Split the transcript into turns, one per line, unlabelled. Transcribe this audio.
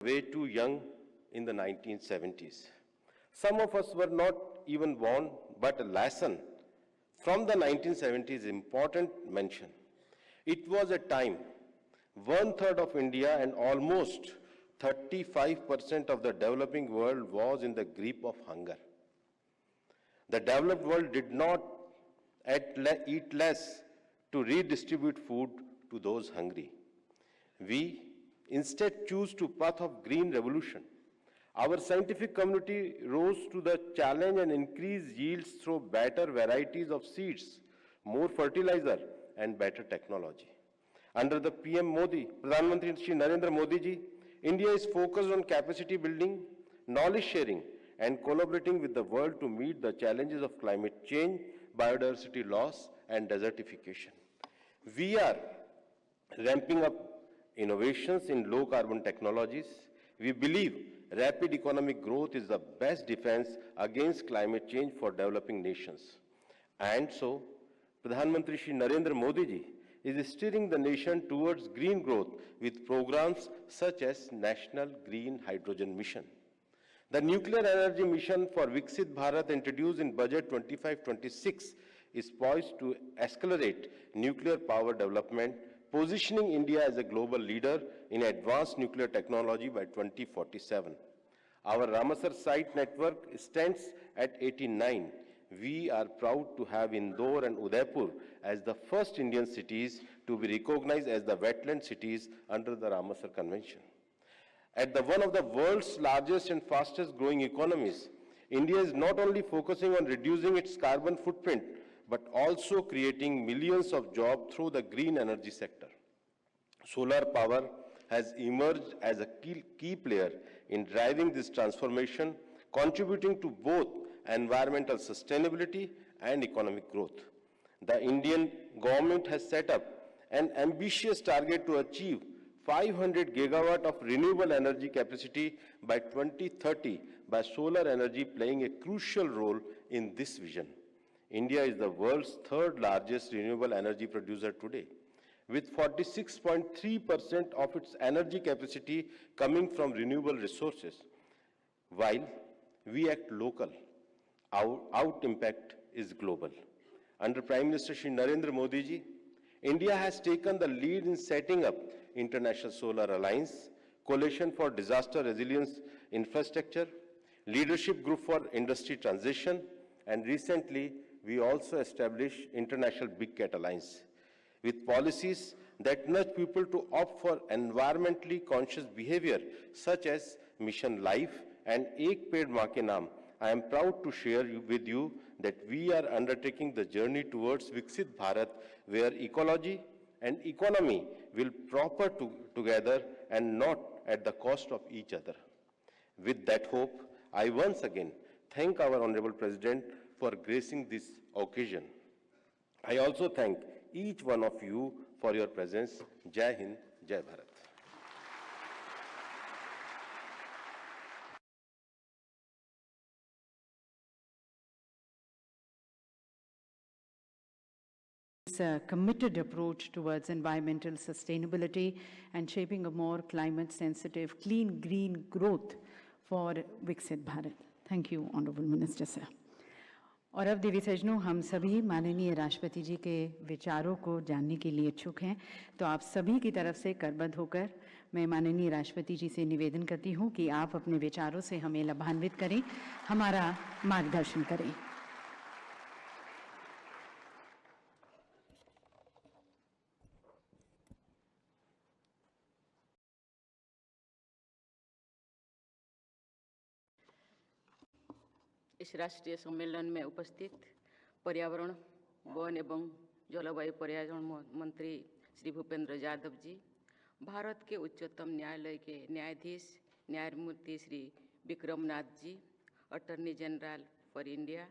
way too young in the 1970s. Some of us were not even born, but a lesson from the 1970s important mention. It was a time one-third of India and almost 35% of the developing world was in the grip of hunger. The developed world did not eat less to redistribute food to those hungry. We instead choose to path of green revolution. Our scientific community rose to the challenge and increased yields through better varieties of seeds, more fertilizer, and better technology. Under the PM Modi, Pradhan Mantri Shri Narendra Modi ji, India is focused on capacity building, knowledge sharing, and collaborating with the world to meet the challenges of climate change, biodiversity loss, and desertification. We are ramping up innovations in low-carbon technologies. We believe rapid economic growth is the best defense against climate change for developing nations. And so, Pradhan Mantri Shri Narendra Modi ji is steering the nation towards green growth with programs such as National Green Hydrogen Mission. The Nuclear Energy Mission for Viksit Bharat introduced in Budget 25-26 is poised to accelerate nuclear power development, positioning India as a global leader in advanced nuclear technology by 2047. Our Ramsar site network stands at 89. We are proud to have Indore and Udaipur as the first Indian cities to be recognized as the wetland cities under the Ramsar Convention. At one of the world's largest and fastest growing economies, India is not only focusing on reducing its carbon footprint, but also creating millions of jobs through the green energy sector. Solar power has emerged as a key player in driving this transformation, contributing to both environmental sustainability and economic growth. The Indian government has set up an ambitious target to achieve 500 gigawatt of renewable energy capacity by 2030, by solar energy playing a crucial role in this vision. India is the world's third largest renewable energy producer today, with 46.3% of its energy capacity coming from renewable resources. While we act local, our impact is global. Under Prime Minister Shri Narendra Modi ji, India has taken the lead in setting up International Solar Alliance, Coalition for Disaster Resilience Infrastructure, Leadership Group for Industry Transition, and recently we also established International Big Cat Alliance, with policies that nudge people to opt for environmentally conscious behavior, such as Mission Life and Ek Ped Maa Ke Naam. I am proud to share with you that we are undertaking the journey towards Viksit Bharat, where ecology and economy will prosper together and not at the cost of each other. With that hope, I once again thank our Honorable President for gracing this occasion. I also thank each one of you for your presence. Jai Hind, Jai Bharat.
A committed approach towards environmental sustainability and shaping a more climate-sensitive, clean, green growth for Viksit Bharat. Thank you, Honorable Minister, sir. और अब देवी सजनों, हम सभी माननीय राष्ट्रपति जी के विचारों को जानने के लिए इच्छुक हैं, तो आप सभी की तरफ से करबद्ध होकर मैं माननीय राष्ट्रपति जी से निवेदन करती हूं कि आप अपने विचारों से हमें लाभान्वित करें, हमारा मार्गदर्शन करें।
इस राष्ट्रीय सम्मेलन में उपस्थित पर्यावरण, वन एवं जलवायु पर्यावरण मंत्री श्री भूपेंद्र यादव जी, भारत के उच्चतम न्यायालय के न्यायाधीश न्यायमूर्ति Shri Vikram Nath ji, attorney general for India